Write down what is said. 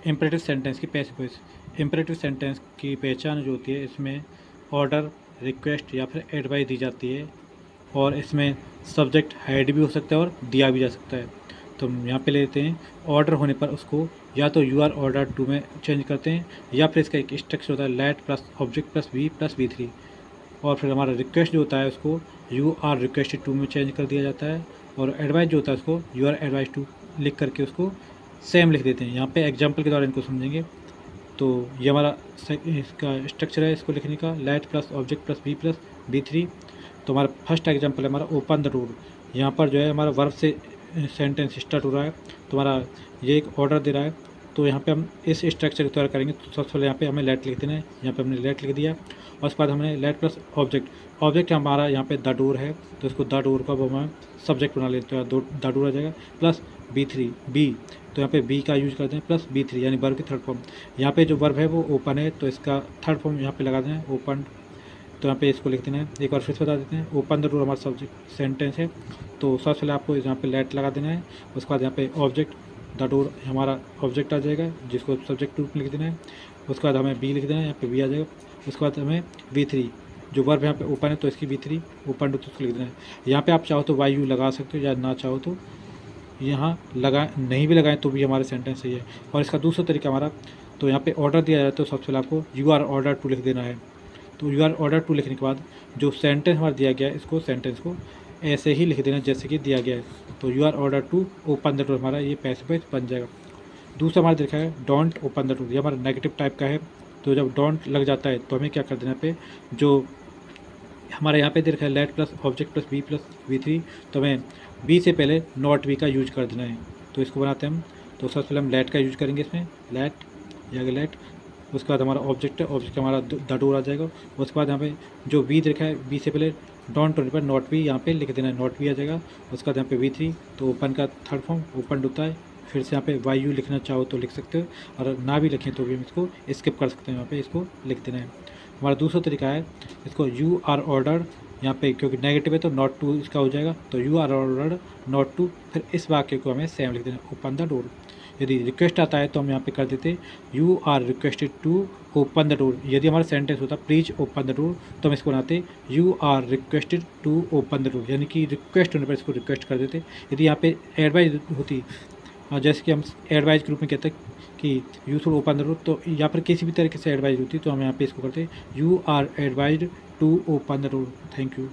Imperative sentence की passive. Imperative sentence की पहचान जो होती है, इसमें ऑर्डर, रिक्वेस्ट या फिर एडवाइस दी जाती है, और इसमें सब्जेक्ट हाइड भी हो सकता है और दिया भी जा सकता है। तो हम यहाँ पे लेते हैं ऑर्डर होने पर उसको या तो यू आर ऑर्डर टू में चेंज करते हैं, या फिर इसका एक स्ट्रक्चर होता है late plus object plus we three. और फिर हमारा रिक्वेस्ट जो होता है उसको यू आर रिक्वेस्टेड टू में चेंज कर दिया जाता है, और एडवाइस जो होता है उसको यू आर एडवाइस टू लिख करके उसको सेम लिख देते हैं। यहाँ पे एग्जांपल के द्वारा इनको समझेंगे। तो ये हमारा इसका स्ट्रक्चर है इसको लिखने का, let plus object plus be three. तो हमारा फर्स्ट एग्जांपल है हमारा ओपन द डोर। यहाँ पर जो है हमारा वर्ब से सेंटेंस स्टार्ट हो रहा है, तो हमारा ये एक ऑर्डर दे रहा है। तो यहाँ पे हम इस स्ट्रक्चर को तैयार करेंगे। तो सबसे पहले यहाँ पे हमें लेट लिख देना है, यहाँ पे हमने लेट लिख दिया, और उसके बाद हमने लेट प्लस ऑब्जेक्ट हमारा यहाँ पे द डोर है, तो इसको द डोर का वो हम सब्जेक्ट बना लेते हैं, तो द डोर आ जाएगा प्लस बी। तो यहाँ पे बी का यूज करते हैं प्लस बी थ्री, यानी वर्ब की थर्ड फॉर्म। यहाँ पे जो वर्ब है वो ओपन है, तो इसका थर्ड फॉर्म यहाँ पे लगा देना है ओपन। तो यहाँ पे इसको लिख देना है। एक बार फिर से बता देते हैं, ओपन द डोर हमारा सब्जेक्ट सेंटेंस है, तो सबसे पहले आपको यहाँ पे लेट लगा देना है। उसके बाद यहाँ पे ऑब्जेक्ट द डोर हमारा ऑब्जेक्ट आ जाएगा, जिसको सब्जेक्ट रूप में लिख देना है। उसके बाद हमें बी लिख देना है, यहाँ पे बी आ जाएगा। उसके बाद हमें वी थ्री, जो वर्ब यहाँ पे ओपन है तो इसकी वी थ्री ओपन डोर उसको लिख देना है। यहाँ पे आप चाहो तो वाई यू लगा सकते हो, या ना चाहो तो यहाँ लगा नहीं भी लगाएं तो भी हमारे सेंटेंस सही है। और इसका दूसरा तरीका हमारा, तो यहाँ पे ऑर्डर दिया जाए तो सबसे पहले आपको यू आर ऑर्डर टू लिख देना है। तो यू आर ऑर्डर टू लिखने के बाद जो सेंटेंस हमारा दिया गया है, इसको सेंटेंस को ऐसे ही लिख देना जैसे कि दिया गया है। तो you are order to open the door, हमारा ये पैसिव बन जाएगा। दूसरा हमारा देखा है डोंट ओपन द डोर, ये हमारा नेगेटिव टाइप का है। तो जब डोंट लग जाता है तो हमें क्या कर देना पे, जो हमारे यहाँ पे दे रखा है late plus object plus we three, तो हमें बी से पहले नॉट बी का यूज कर देना है। तो इसको बनाते हैं हम। तो सबसे पहले हम लेट का यूज करेंगे इसमें, लेट या लेट। उसके बाद हमारा ऑब्जेक्ट है, ऑब्जेक्ट हमारा द डोर आ जाएगा। उसके बाद यहाँ पे जो बी देखा है, बी से पहले डोंट होने पर नॉट बी यहाँ पे लिख देना है, नॉट बी आ जाएगा। उसके बाद यहाँ पे वी थ्री, तो ओपन का थर्ड फॉर्म ओपन होता है। फिर से यहाँ पे वाई यू लिखना चाहो तो लिख सकते हो, और ना भी लिखें तो भी हम इसको स्किप कर सकते हैं, यहाँ पे इसको लिख देना है। हमारा दूसरा तरीका है, इसको यू आर ऑर्डर, यहाँ पे क्योंकि नेगेटिव है तो नॉट टू इसका हो जाएगा। तो you are order not to, फिर इस वाक्य को हमें सेम लिख देना, ओपन द डोर। यदि रिक्वेस्ट आता है तो हम यहाँ पे कर देते you are requested to open the door. यदि हमारा सेंटेंस होता प्लीज ओपन द डोर, तो हम इसको बनाते you are requested to open the door, यानी कि रिक्वेस्ट होने पर इसको रिक्वेस्ट कर देते। यदि यहाँ पे एडवाइस होती, जैसे कि हम एडवाइस के रूप में कहते हैं कि you should open the door, तो यहाँ पर किसी भी तरीके से एडवाइस होती तो हम यहाँ पे इसको करते you are advised to open the door. Thank you.